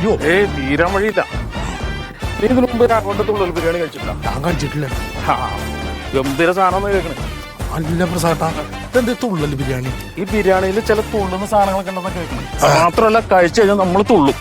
തീരുവോ? തീരാൻ വഴിയില്ല. നീ ഇതിനു മുമ്പ് രാഘവന്റെ തുള്ളൽ ബിരിയാണി കഴിച്ചിട്ടില്ല? ഞാൻ കഴിച്ചിട്ടില്ല. ഗംഭീര സാധനം കേൾക്കണേ. അല്ല പ്രസാട്ടാ, ഇതെന്ത് തുള്ളൽ ബിരിയാണി? ഈ ബിരിയാണിയിൽ ചില തുള്ളുന്ന സാധനങ്ങളൊക്കെ ഉണ്ടെന്ന് കേൾക്കണം. മാത്രമല്ല കഴിച്ചു കഴിഞ്ഞാൽ നമ്മൾ തുള്ളും.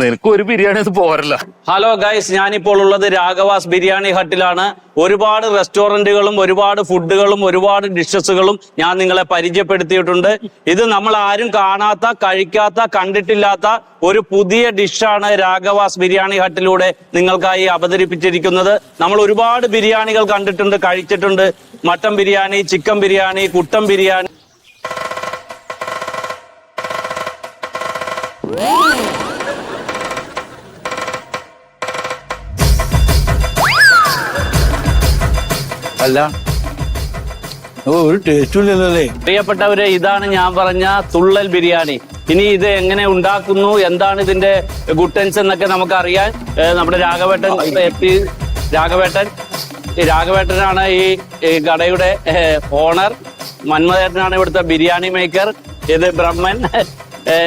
നിനക്ക് ഒരു ബിരിയാണി അത് പോരല്ല. ഹലോ ഗൈസ്, ഞാനിപ്പോൾ ഉള്ളത് രാഘവാസ് ബിരിയാണി ഹട്ടിലാണ്. ഒരുപാട് റെസ്റ്റോറന്റുകളും ഒരുപാട് ഫുഡുകളും ഒരുപാട് ഡിഷസുകളും ഞാൻ നിങ്ങളെ പരിചയപ്പെടുത്തിയിട്ടുണ്ട്. ഇത് നമ്മൾ ആരും കാണാത്ത, കഴിക്കാത്ത, കണ്ടിട്ടില്ലാത്ത ഒരു പുതിയ ഡിഷാണ് രാഘവാസ് ബിരിയാണി ഹട്ടിലൂടെ നിങ്ങൾക്കായി അവതരിപ്പിച്ചിരിക്കുന്നത്. നമ്മൾ ഒരുപാട് ബിരിയാണികൾ കണ്ടിട്ടുണ്ട്, കഴിച്ചിട്ടുണ്ട്. മട്ടൻ ബിരിയാണി, ചിക്കൻ ബിരിയാണി, കുട്ടൻ ബിരിയാണി. അല്ല ഒരു ടേസ്റ്റും ഇല്ലല്ലേ? പ്രിയപ്പെട്ടവരെ, ഇതാണ് ഞാൻ പറഞ്ഞ തുള്ളൽ ബിരിയാണി. ഇനി ഇത് എങ്ങനെ ഉണ്ടാക്കുന്നു, എന്താണ് ഇതിന്റെ ഗുട്ടൻസ് എന്നൊക്കെ നമുക്കറിയാൻ നമ്മുടെ രാഘവേട്ടൻ എത്തി. രാഘവേട്ടനാണ് ഈ കടയുടെ ഓണർ. മന്മഥേട്ടനാണ് ഇവിടുത്തെ ബിരിയാണി മേക്കർ. ഇത് ബ്രഹ്മൻ.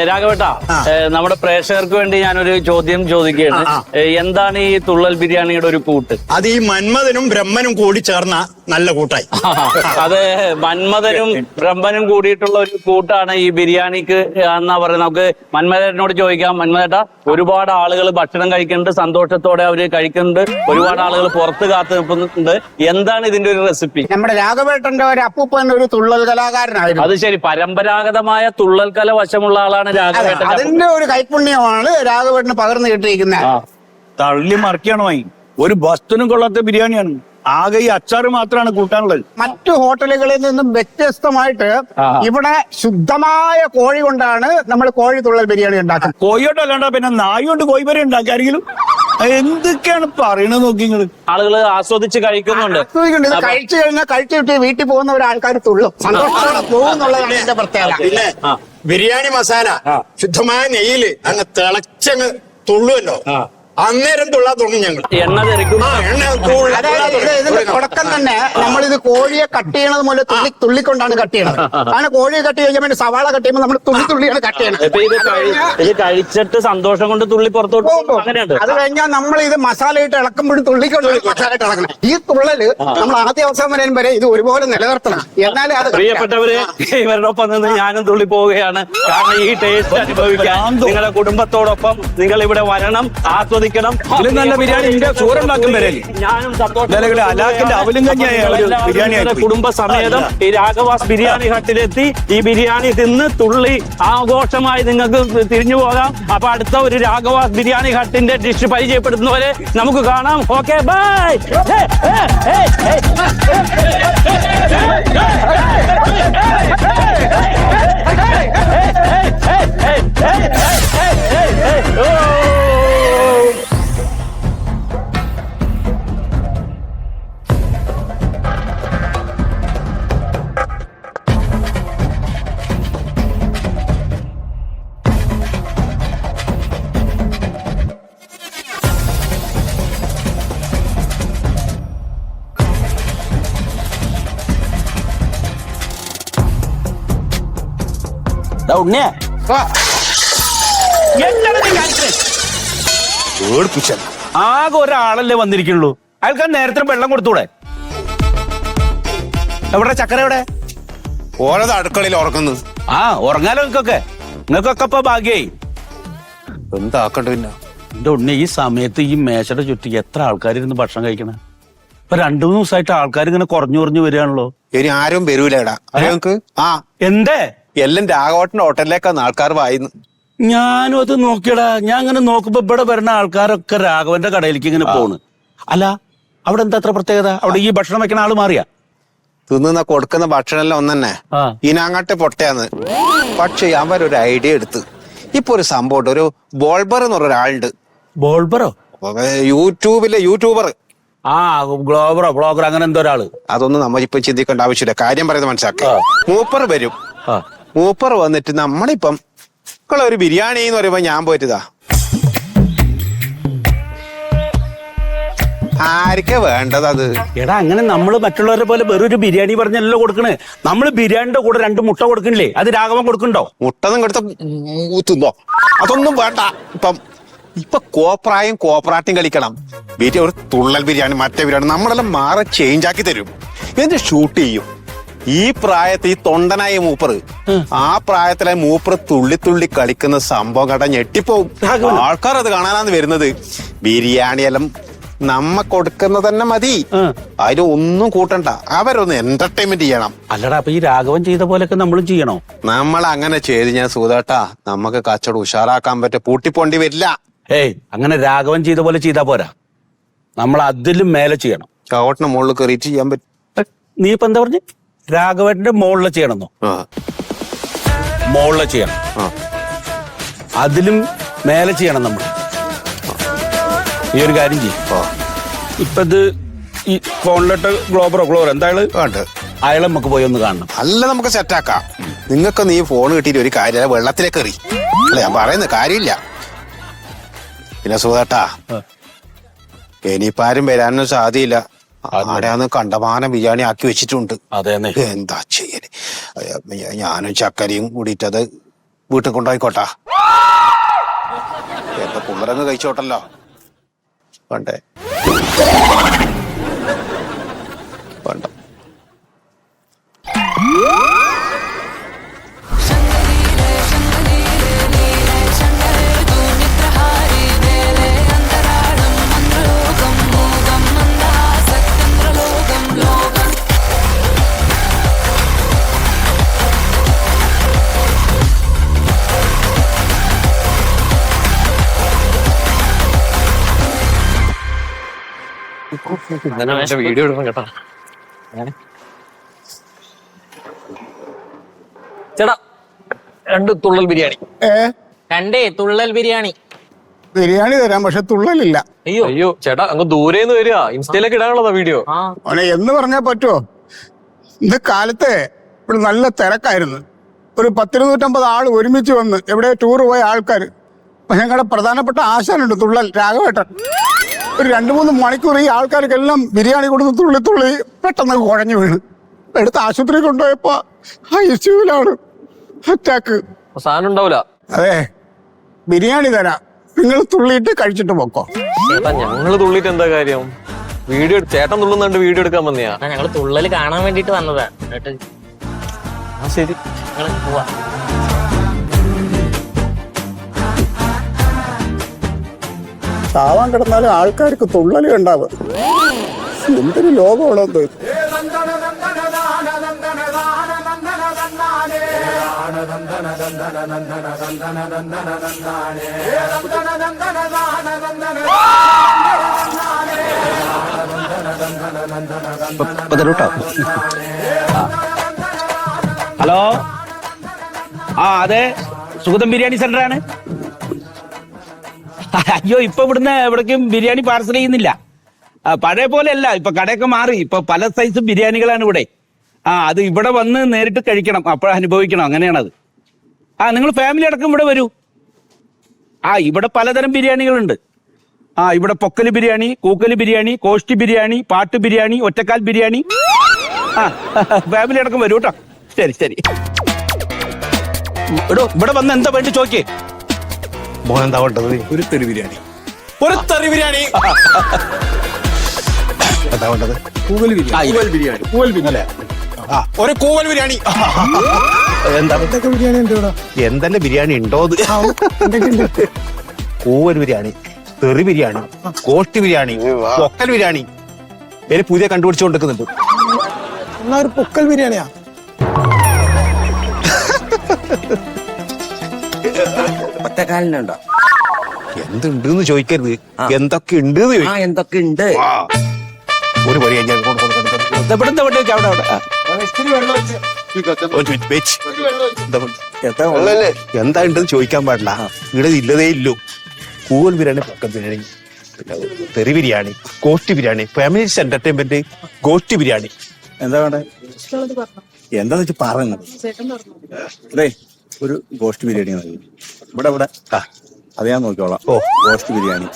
രാഘവേട്ട, നമ്മുടെ പ്രേക്ഷകർക്ക് വേണ്ടി ഞാനൊരു ചോദ്യം ചോദിക്കുകയാണ്. എന്താണ് ഈ തുള്ളൽ ബിരിയാണിയുടെ ഒരു കൂട്ട്? അത് ഈ മന്മഥനും ബ്രഹ്മനും കൂടി ചേർന്ന നല്ല കൂട്ടായി. അത് മന്മഥനും ബ്രഹ്മനും കൂടിയിട്ടുള്ള ഒരു കൂട്ടാണ് ഈ ബിരിയാണിക്ക് എന്നാ പറയുന്നത്. നമുക്ക് മന്മഥേട്ടനോട് ചോദിക്കാം. മന്മഥേട്ട, ഒരുപാട് ആളുകൾ ഭക്ഷണം കഴിക്കുന്നുണ്ട്, സന്തോഷത്തോടെ അവര് കഴിക്കുന്നുണ്ട്. ഒരുപാട് ആളുകൾ പുറത്ത് കാത്തു നിൽക്കുന്നുണ്ട്. എന്താണ് ഇതിന്റെ ഒരു റെസിപ്പി? നമ്മുടെ രാഘവേട്ടന്റെ ഒരു അപ്പൂപ്പൻ ഒരു തുള്ളൽ കലാകാരനായിരുന്നു. അത് ശരി, പരമ്പരാഗതമായ തുള്ളൽ കല വശമുള്ള ആളാണ് രാഘവേട്ടൻ. അതിന്റെ ഒരു കൈപുണ്യമാണ് രാഘവേട്ടന് പകർന്നു കിട്ടിയിരിക്കുന്നത്. തള്ളി മറിക്കാണ് വാങ്ങി. ഒരു വസ്തുനും കൊള്ളാത്ത ബിരിയാണിയാണ്. ആകെ ഈ അച്ചാറ് മാത്രമാണ് കൂട്ടാനുള്ളത്. മറ്റു ഹോട്ടലുകളിൽ നിന്നും വ്യത്യസ്തമായിട്ട് ഇവിടെ ശുദ്ധമായ കോഴി കൊണ്ടാണ് നമ്മൾ കോഴി തുള്ളൽ ബിരിയാണി ഉണ്ടാക്കുന്നത്. കോഴിയോട്ടല്ലാണ്ട പിന്നെ നായി കൊണ്ട് കോഴി വരെ ഉണ്ടാക്കി ആരെങ്കിലും? എന്തൊക്കെയാണ് പറയണത് നോക്കി നിങ്ങള്. ആളുകൾ ആസ്വദിച്ച് കഴിക്കുന്നുണ്ട്. കഴിച്ചു കഴിഞ്ഞാൽ കഴിച്ചിട്ട് വീട്ടിൽ പോകുന്ന ഒരു ആൾക്കാർ തുള്ളും, സന്തോഷത്തോടെ പോകും എന്നുള്ളതാണ് എന്റെ പ്രത്യേകത. പിന്നെ ബിരിയാണി മസാല ശുദ്ധമായ നെയ്യില് അങ്ങ് തിളച്ചങ്ങ് തുള്ളുമല്ലോ, അന്നേരം തുള്ളാൻ തുടങ്ങും ഞങ്ങൾ. എണ്ണ തെറിക്കും. അതായത് ഇതിന്റെ തുടക്കം തന്നെ നമ്മളിത് കോഴിയെ കട്ട് ചെയ്യണത് പോലെ തുള്ളിക്കൊണ്ടാണ് കട്ട് ചെയ്യണത്. അങ്ങനെ കോഴിയെ കട്ട് ചെയ്യുമ്പോൾ പിന്നെ സവാള കട്ട് ചെയ്യുമ്പോൾ നമ്മൾ തുള്ളിയാണ് കട്ട് ചെയ്യണത്. ഇത് കഴിച്ചിട്ട് സന്തോഷം കൊണ്ട് തുള്ളി പുറത്തോട്ട് അങ്ങനെയുണ്ട്. അത് കഴിഞ്ഞാൽ നമ്മൾ ഇത് മസാല ഇട്ട് ഇളക്കുമ്പോഴും തുള്ളിക്കൊണ്ട് മസാല ഇട്ട് ഇളക്കണം. ഈ തുള്ളല് നമ്മൾ ആദ്യ അവസാനം വരെ ഇത് ഒരുപോലെ നിലനിർത്തണം. എന്നാലേ അത്. പ്രിയപ്പെട്ടവര്, ഇവരോടൊപ്പം നിന്ന് ഞാനും തുള്ളി പോവുകയാണ്. കാരണം ഈ ടേസ്റ്റ് അനുഭവിക്കാൻ നിങ്ങളുടെ കുടുംബത്തോടൊപ്പം നിങ്ങൾ ഇവിടെ വരണം, ആസ്വദിക്കണം. നല്ല ബിരിയാണി ചോറുണ്ടാക്കും വരെ ഞാനും കുടുംബസമേതം ഈ രാഘവാസ് ബിരിയാണി ഹട്ടിലെത്തി ഈ ബിരിയാണി തിന്ന് തുള്ളി ആഘോഷമായി നിങ്ങൾക്ക് തിരിഞ്ഞു പോകാം. അപ്പൊ അടുത്ത ഒരു രാഘവാസ് ബിരിയാണി ഹട്ടിന്റെ ഡിഷ് പരിചയപ്പെടുത്തുന്നവരെ നമുക്ക് കാണാം. Okay, bye. ഉണ്ണിയെ ആകെ ഒരാളല്ലേ വന്നിരിക്കുള്ളൂ. അയാൾക്ക് നേരത്തെ വെള്ളം കൊടുത്തൂടെ? എവിടെ ചക്കര? എവിടെ? ഓരോ അടുക്കളയിൽ ഉറക്കുന്നു. ഉറങ്ങാലോ നിങ്ങൾക്കൊക്കെ. നിങ്ങൾക്കൊക്കെ ഇപ്പൊ ഭാഗ്യായി. എന്താക്കണ്ട പിന്നെ എന്റെ ഉണ്ണി, ഈ സമയത്ത് ഈ മേശയുടെ ചുറ്റി എത്ര ആൾക്കാരിരുന്ന് ഭക്ഷണം കഴിക്കണേ? ഇപ്പൊ 2-3 ദിവസമായിട്ട് ആൾക്കാർ ഇങ്ങനെ കുറഞ്ഞു വരികയാണല്ലോ. ഇനി ആരും വരൂലടാ. എന്തേ എല്ലാം രാഘവട്ടന്റെ ഹോട്ടലിലേക്കാണ് ആൾക്കാർ വായിന്ന്. ഞാനും അത് നോക്കിയടാ. ഞാൻ അങ്ങനെ നോക്കുമ്പോ ഇവിടെ വരുന്ന ആൾക്കാരൊക്കെ രാഘവന്റെ കടയിലേക്ക് ഇങ്ങനെ പോണ്. അല്ല, അവിടെ എന്താ അത്ര പ്രത്യേകത? അവിടെ ഈ ഭക്ഷണം വെക്കണ ആള് മാറിയാ? തിന്നുന്ന കൊടുക്കുന്ന ഭക്ഷണമെല്ലാം ഒന്നെ ഇനങ്ങാട്ട് പൊട്ടയാന്ന്. പക്ഷെ അവരൊരു ഐഡിയ എടുത്ത് ഇപ്പൊ ഒരു സംഭവം, ഒരു ബോൾബർ എന്ന് പറഞ്ഞ ഒരാളുണ്ട്. ബോൾബറോ? യൂട്യൂബർ. ബ്ലോഗർ അങ്ങനെ എന്തോ ഒരാള്. അതൊന്നും നമ്മൾ ഇപ്പൊ ചിന്തിക്കേണ്ട ആവശ്യമില്ല. കാര്യം പറയുന്നത് മനസ്സിലാക്കി. മൂപ്പർ വരും. മൂപ്പർ വന്നിട്ട് നമ്മളിപ്പം ഒരു ബിരിയാണി എന്ന് പറയുമ്പോ ഞാൻ പോയിട്ടാ ആർക്കാ വേണ്ടത് അത്? എടാ അങ്ങനെ നമ്മള് മറ്റുള്ളവരെ പോലെ വെറൊരു ബിരിയാണി പറഞ്ഞല്ലോ കൊടുക്കണേ. നമ്മള് ബിരിയാണിയുടെ കൂടെ 2 മുട്ട കൊടുക്കണില്ലേ? അത് രാഘവൻ കൊടുക്കണ്ടോ? മുട്ടൊന്നും കൊടുത്ത തിന്നോ? അതൊന്നും വേണ്ട. ഇപ്പൊ കോപ്രായും കോപ്രാട്ടിയും കളിക്കണം. ബിരിയാണി ഒരു തുള്ളൽ ബിരിയാണി, മറ്റേ ബിരിയാണി നമ്മളെല്ലാം മാറി ചേഞ്ച് ആക്കി തരും. എന്നിട്ട് ഷൂട്ട് ചെയ്യും. ഈ പ്രായത്തിൽ ഈ തൊണ്ടനായ മൂപ്പറ്, ആ പ്രായത്തിലെ മൂപ്പറ് തുള്ളി തുള്ളി കളിക്കുന്ന സംഭവം കണ്ട ഞെട്ടിപ്പോവും. ആൾക്കാർ അത് കാണാനാണ് വരുന്നത്. ബിരിയാണിയെല്ലാം നമ്മ കൊടുക്കുന്നത് തന്നെ മതി, അതിലൊന്നും കൂട്ടണ്ട. അവരൊന്ന് എന്റർടൈൻമെന്റ് ചെയ്യണം. അല്ലടാ, അപ്പൊ ഈ രാഘവൻ ചെയ്ത പോലൊക്കെ നമ്മളും ചെയ്യണോ? നമ്മൾ അങ്ങനെ ചെയ്ത് ഞാൻ സൂതാട്ടാ നമുക്ക് കച്ചവടം ഉഷാറാക്കാൻ പറ്റും, പൂട്ടിപ്പോണ്ടി വരില്ല. ഏയ്, അങ്ങനെ രാഘവൻ ചെയ്ത പോലെ ചെയ്താ പോരാ, നമ്മൾ അതിലും മേലെ ചെയ്യണം. ചവിട്ടിന് മുകളിൽ കയറിയിട്ട് ചെയ്യാൻ പറ്റും. നീ ഇപ്പൊ എന്താ പറഞ്ഞു? രാഘവന്റെ മുകളിലെ ചെയ്യണമെന്നോ? മുകളിലെ ചെയ്യണം, അതിലും മേലെ ചെയ്യണം നമ്മൾ. ഈ ഒരു കാര്യം ചെയ്യും. ഇപ്പൊ ഇത് ഈ ഫോണിലിട്ട് ഗ്ലോബറോ എന്തായാലും അയാളെ നമുക്ക് പോയി ഒന്ന് കാണണം. അല്ല, നമുക്ക് സെറ്റാക്കാം. നിങ്ങൾക്ക് നീ ഫോൺ കിട്ടിയിട്ട് ഒരു കാര്യം വെള്ളത്തിലേക്ക് എറി. അല്ല, ഞാൻ പറയുന്ന കാര്യമില്ല. പിന്നെ സുഖേട്ടാ, ഇനിയിപ്പാരും വരാനൊന്നും സാധ്യയില്ല. ആടെയാന്ന് കണ്ടമാനം ബിരിയാണി ആക്കി വെച്ചിട്ടുണ്ട്. എന്താ ചെയ്യല്? ഞാനും ചക്കരയും കൂടിയിട്ടത് വീട്ടിൽ കൊണ്ടുപോയിക്കോട്ടാ. എന്റെ പിള്ളേരങ്ങ് കഴിച്ചോട്ടല്ലോ. വേണ്ടേ? വേണ്ട. വീഡിയോ എടുക്കണം കേട്ടാ. ചേട്ടാ, 2 തുള്ളൽ ബിരിയാണി. 2 തുള്ളൽ ബിരിയാണി. ബിരിയാണി തരാം, പക്ഷെ തുള്ളലില്ല. അയ്യോ ചേട്ടാ, അങ്ങ് ദൂരേന്ന് വരിക, ഇൻസ്റ്റയിലേക്ക് ഇടാനുള്ളതാ വീഡിയോ. അവനെ എന്ന് പറഞ്ഞാൽ പറ്റുമോ? ഇന്ന് കാലത്തെ ഇവിടെ നല്ല തിരക്കായിരുന്നു. ഒരു 10-250 ആൾ ഒരുമിച്ച് വന്ന് എവിടെ ടൂർ പോയ ആൾക്കാർ. ഞങ്ങളുടെ പ്രധാനപ്പെട്ട ആശാനുണ്ട് തുള്ളൽ രാഘവേട്ടൻ. ഒരു 2-3 മണിക്കൂർ ഈ ആൾക്കാർക്കെല്ലാം ബിരിയാണി കൊടുത്ത് തുള്ളി തുള്ളി പെട്ടെന്ന് കുഴഞ്ഞു വീണ്. എടുത്ത് ആശുപത്രി കൊണ്ടുപോയപ്പോ ICUവിലാണ്. അറ്റാക്ക്. സാധനം ഉണ്ടാവില്ല. അതെ, ബിരിയാണി തരാം, നിങ്ങൾ തുള്ളിയിട്ട് കഴിച്ചിട്ട് പോക്കോ. ചേട്ടാ, ഞങ്ങള് തുള്ളിട്ട് എന്താ കാര്യം? വീഡിയോ ചേട്ടൻ തുള്ളുന്നുണ്ട്, വീഡിയോ എടുക്കാൻ വന്നയാ. ഞങ്ങള് തുള്ളല് കാണാൻ വേണ്ടിട്ട് വന്നതാ. ശരി, പോവാ. ചാവാൻ കിടന്നാലും ആൾക്കാർക്ക് തുള്ളല് ഉണ്ടാവും. എന്തൊരു ലോകമുള്ളത്. ഹലോ, അതെ, സുഗതം ബിരിയാണി സെന്റർ ആണ്. അയ്യോ, ഇപ്പൊ ഇവിടുന്ന് എവിടേക്കും ബിരിയാണി പാർസൽ ചെയ്യുന്നില്ല. പഴയ പോലെ അല്ല, ഇപ്പൊ കടയൊക്കെ മാറി. ഇപ്പൊ പല സൈസ് ബിരിയാണികളാണ് ഇവിടെ. അത് ഇവിടെ വന്ന് നേരിട്ട് കഴിക്കണം, അപ്പോഴനുഭവിക്കണം. അങ്ങനെയാണത്. നിങ്ങൾ ഫാമിലി അടക്കം ഇവിടെ വരൂ. ഇവിടെ പലതരം ബിരിയാണികളുണ്ട്. ഇവിടെ പൊക്കല് ബിരിയാണി, കൂക്കല് ബിരിയാണി, കോഷ്ടി ബിരിയാണി, പാട്ട് ബിരിയാണി, ഒറ്റക്കാൽ ബിരിയാണി. ഫാമിലി അടക്കം വരൂ കേട്ടോ. ശരി ശരി. ഇവിടെ വന്ന് എന്താ വേണ്ടി ചോദിക്കേ? മോനെന്താ വേണ്ടത്? ഒരു തെറി ബിരിയാണി. ഒരു തെറി ബിരിയാണി. എന്താ വേണ്ടത്? കൂവൽ ബിരിയാണി. കൂവൽ ബിരിയാണി. ഒരു കൂവൽ ബിരിയാണി. എന്താ ബിരിയാണി ഉണ്ട് ഇവിടെ? എന്തെല്ലാം ബിരിയാണി ഉണ്ടോ? കൂവൽ ബിരിയാണി, തെറി ബിരിയാണി, കോഷ്ടി ബിരിയാണി, പൊക്കൽ ബിരിയാണി. പേര് പുതിയ കണ്ടുപിടിച്ചുകൊണ്ടിരിക്കുന്നുണ്ട്. എന്നാ ഒരു പൊക്കൽ ബിരിയാണിയാ? ഒറ്റക്കാലിനുണ്ടോ? എന്തുണ്ടെന്ന് ചോദിക്കരുത്, എന്തൊക്കെ ഉണ്ട് എന്തൊക്കെ ഉണ്ട്. ഒരു പണി കഴിഞ്ഞാൽ എന്താ ഉണ്ടെന്ന് ചോദിക്കാൻ പാടില്ല. ഇവിടെ ഇല്ലതേ ഇല്ലു. കൂവൽ ബിരിയാണി, പൊക്കൽ ബിരിയാണി, തെറി ബിരിയാണി, കോഷ്ടി ബിരിയാണി, ഫാമിലി എന്റർടൈൻമെന്റ്, ഗോഷ്ടി ബിരിയാണി. എന്താ വേണ്ടേ? എന്താന്ന് വെച്ചാൽ പറയുന്നത്. അതെ, ഒരു ഗോഷ്ടി ബിരിയാണി ഇവിടെ അത് ഞാൻ നോക്കിക്കോളാം. ഗോഷ്ടി ബിരിയാണി.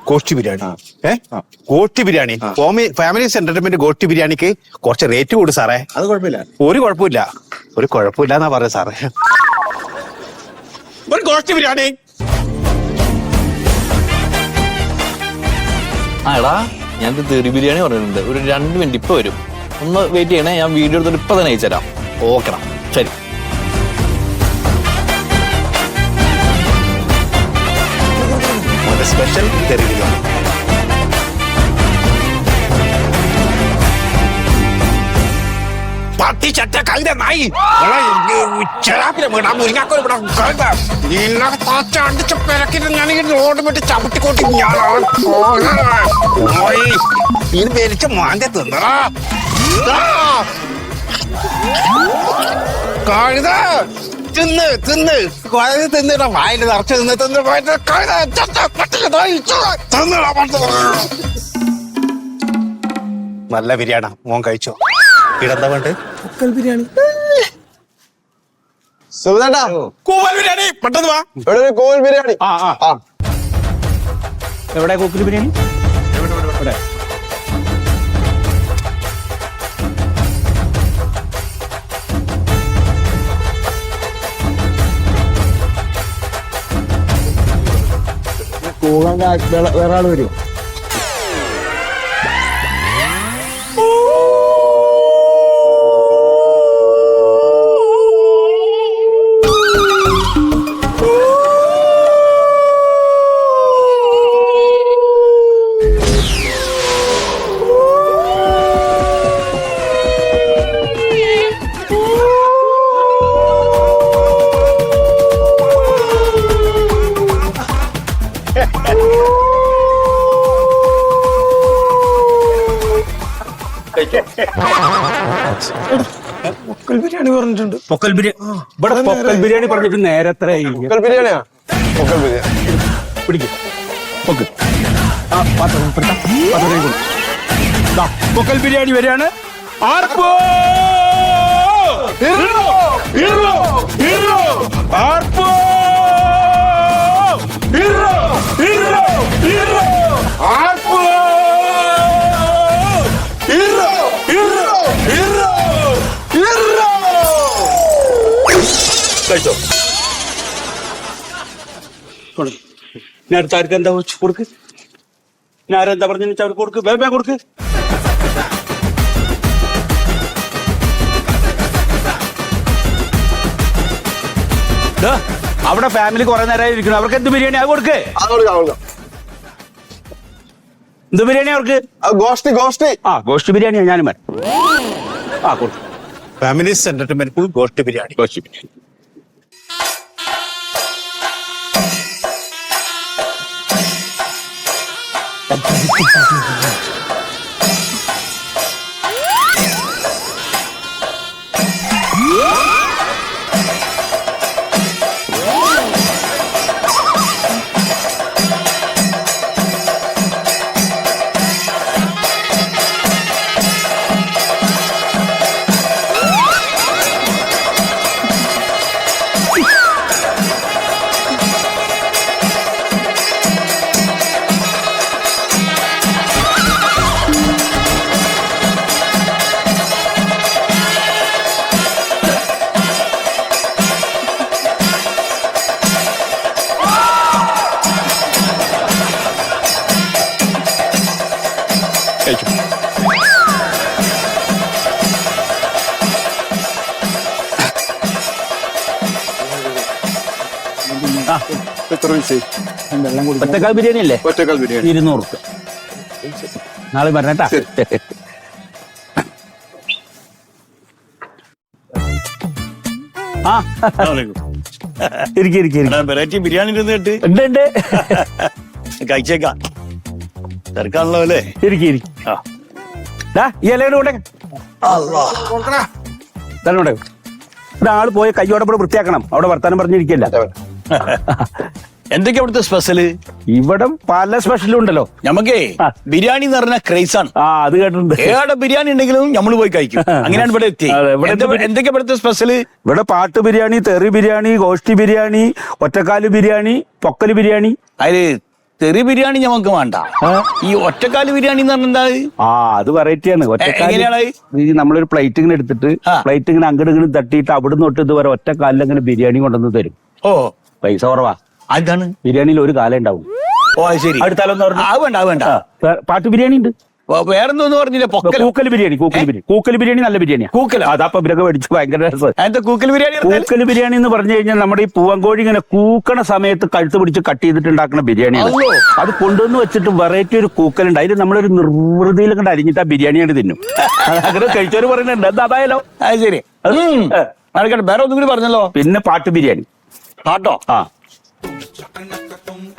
ഗോഷ്ടി ബിരിയാണി ഗോഷ്ടി ബിരിയാണി ഫാമിലി എന്റർടൈൻമെന്റ് ഗോഷ്ടി ബിരിയാണിക്ക് കുറച്ച് റേറ്റ് കൂടും സാറേ. അത് കുഴപ്പമില്ല. ഒരു കുഴപ്പമില്ല എന്നാ പറയാ സാറേ. ഒരു ഗോഷ്ടി ബിരിയാണി. ആ എടാ ഞാൻ തെറി ബിരിയാണി പറഞ്ഞിട്ടുണ്ട്. ഒരു 2 മിനിറ്റ് ഇപ്പൊ വരും. ഒന്ന് വെയിറ്റ് ചെയ്യണേ. ഞാൻ വീഡിയോ എടുത്തിട്ട് ഇപ്പൊ തന്നെ അയച്ചുതരാം. ഓക്കെടാ ശരി. സ്പെഷ്യൽ തെറി ബിരിയാണി. പട്ടി ചട്ട കഴുത നായി അടിച്ച് പിറക്കിട്ട് ഞാൻ റോഡ് വിട്ട് ചവിട്ടിക്കോട്ടി ഇത് വലിച്ച മാന്റെ തിന്നടാ കഴുത തിന്ന് തിന്ന് കഴുത തിന്നിട വായിൽ നിറച്ച് തിന്ന് തിന്ന് നല്ല ബിരിയാണി മോൻ കഴിച്ചോ? ഇതെന്താ വേണ്ട? പൊക്കൽ ബിരിയാണി. കൂവൽ ബിരിയാണി പെട്ടെന്ന് വാ. കോവൽ ബിരിയാണി. എവിടെ കൂക്കൽ ബിരിയാണി? ഇവിടെ. വേറെ ആള് വരുമോ? പൊക്കൽ ബിരിയാണി പറഞ്ഞിട്ടുണ്ട്. പൊക്കൽ ബിരിയാണി ഇവിടെ പൊക്കൽ ബിരിയാണി പറഞ്ഞിട്ട് നേരത്തെ ബിരിയാണിയാ? പൊക്കൽ ബിരിയാണി പിടിക്കും. പൊക്ക്. പൊക്കൽ ബിരിയാണി വരികയാണ്. ആർപ്പോ ആർപ്പോ ആർപ്പോ കഴിച്ചോ? ഞാൻ അടുത്ത ആർക്ക് എന്താ കൊടുക്ക്? ഞാൻ ആരെന്താ പറഞ്ഞു അവർക്ക് കൊടുക്ക്. വേഗം കൊടുക്ക്. അവിടെ ഫാമിലി കുറെ നേരമായി ഇരിക്കണം. അവർക്ക് എന്ത് ബിരിയാണി അത് കൊടുക്ക്. എന്ത് ബിരിയാണി അവർക്ക്? ഗോഷ്ടി ബിരിയാണിയാ ഞാനും കൊടുക്കും. ഫാമിലി എന്റർടൈൻമെന്റ് ഫുൾ ഗോഷ്ടി ബിരിയാണി. ഗോഷ്ടി ബിരിയാണി. ഒറ്റക്കാൽ ബിരിയാണി അല്ലേ? 200 രൂപ. നാളെ പറഞ്ഞേട്ടാ. വെറൈറ്റി ബിരിയാണി കേട്ട് ഉണ്ട് കഴിച്ചേക്കാം. തിരക്കാണല്ലോ അല്ലേ? ഈ ഇലയുടെ കൂടെ ഒരാള് പോയ കയ്യോടെ വൃത്തിയാക്കണം. അവിടെ വർത്താനം പറഞ്ഞിരിക്കല്ല. എന്തൊക്കെയാ ഇവിടുത്തെ സ്പെഷ്യല്? ഇവിടെ പല സ്പെഷ്യലും ഉണ്ടല്ലോ. നമുക്കേ ബിരിയാണി എന്ന് പറഞ്ഞ ക്രൈസ് ആണ്. അത് കേട്ടിട്ടുണ്ട്. ഏടെ ബിരിയാണി ഉണ്ടെങ്കിലും നമ്മൾ പോയി കഴിക്കും. അങ്ങനെയാണ് ഇവിടെ എത്തി. എന്തൊക്കെയാ ഇവിടുത്തെ സ്പെഷ്യല്? ഇവിടെ പാട്ട് ബിരിയാണി, തെറി ബിരിയാണി, ഗോഷ്ടി ബിരിയാണി, ഒറ്റക്കാല് ബിരിയാണി, പൊക്കല് ബിരിയാണി. അതില് തെറി ബിരിയാണി ഞമ്മക്ക് വേണ്ട. ഈ ഒറ്റക്കാല് ബിരിയാണി എന്ന് പറഞ്ഞാൽ എന്താ? ആ അത് വെറൈറ്റിയാണ്. എങ്ങനെയാണ്? ഈ നമ്മളൊരു പ്ലേറ്റ് ഇങ്ങനെ എടുത്തിട്ട് പ്ലേറ്റ് ഇങ്ങനെ അങ്ങോട്ട് ഇങ്ങനെ തട്ടിയിട്ട് അവിടുന്ന് തൊട്ട് ഇതുവരെ ഒറ്റ കാലിൽ ഇങ്ങനെ ബിരിയാണി കൊണ്ടുവന്ന് തരും. ഓ പൈസ കുറവാ. അതാണ് ബിരിയാണിയിൽ ഒരു കാലം ഉണ്ടാവും. ഓ അത് ശരി. അടുത്താലെന്ന് പറഞ്ഞു അത് വേണ്ട, അത് വേണ്ട. പാട്ട് ബിരിയാണി ഉണ്ട്. വേറെന്തോന്ന് പറഞ്ഞില്ലേ? കൂക്കൽ ബിരിയാണി. കൂക്കൽ ബിരിയാണി നല്ല ബിരിയാണിയാ. കൂക്കൽ അതപ്പൊ ഇവരൊക്കെ മേടിച്ചു ഭയങ്കര രസം. എന്താ കൂക്കൽ ബിരിയാണി? കൂക്കൽ ബിരിയാണി എന്ന് പറഞ്ഞു കഴിഞ്ഞാൽ നമ്മുടെ ഈ പൂവൻകോഴി ഇങ്ങനെ കൂക്കണ സമയത്ത് കഴുത്ത് പിടിച്ച് കട്ട് ചെയ്തിട്ട് ഉണ്ടാക്കുന്ന ബിരിയാണിയാണ്. അത് കൊണ്ടുവന്ന് വെച്ചിട്ട് വെറൈറ്റി ഒരു കൂക്കലുണ്ട്. അതിൽ നമ്മളൊരു നിർവൃതിയിൽ കണ്ട് അരിഞ്ഞിട്ട് ആ ബിരിയാണിയാണ് തിന്നും. അങ്ങനെ കഴിച്ചവര് പറയുന്നുണ്ട്. എന്താ അതായാലോ? അത് ശരി. നടക്കട്ടെ. വേറെ ഒന്നും കൂടി പറഞ്ഞല്ലോ. പിന്നെ പാട്ട് ബിരിയാണി. പാട്ടോ? ആ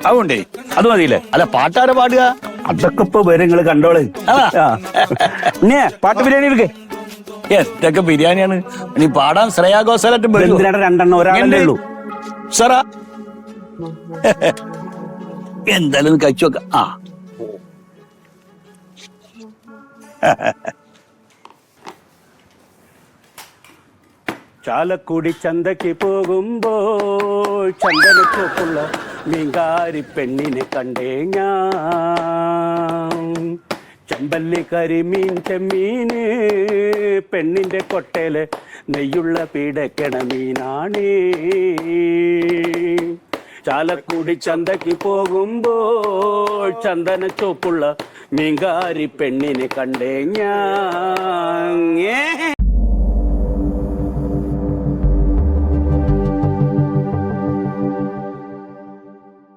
അതുകൊണ്ടേ അത് മതിയില്ലേ? അല്ല, പാട്ടാരെ പാടുക? അതൊക്കെ ഇപ്പൊ വരെ നിങ്ങള് കണ്ടോള്. പാട്ട് ബിരിയാണി എടുക്കേ. എന്തൊക്കെ ബിരിയാണിയാണ് നീ പാടാൻ? ശ്രേയാ ഘോഷാലായിട്ട് രണ്ടെണ്ണം ഒരാളല്ലേ ഉള്ളൂ. സാറാ എന്തായാലും കഴിച്ചു നോക്കാം. ആ ചാലക്കുടി ചന്തയ്ക്ക് പോകുമ്പോൾ ചന്ദനച്ചോപ്പുള്ള മീൻകാരി പെണ്ണിനെ കണ്ടേ ഞാൻ. ചെമ്പല്ലി കരിമീൻ ചെമ്മീന് പെണ്ണിന്റെ കൊട്ടയില് നെയ്യുള്ള പീടക്കണ മീനാണേ. ചാലക്കുടി ചന്തയ്ക്ക് പോകുമ്പോൾ ചന്ദനച്ചോപ്പുള്ള മീൻകാരി പെണ്ണിനെ കണ്ടേ ഞാൻ.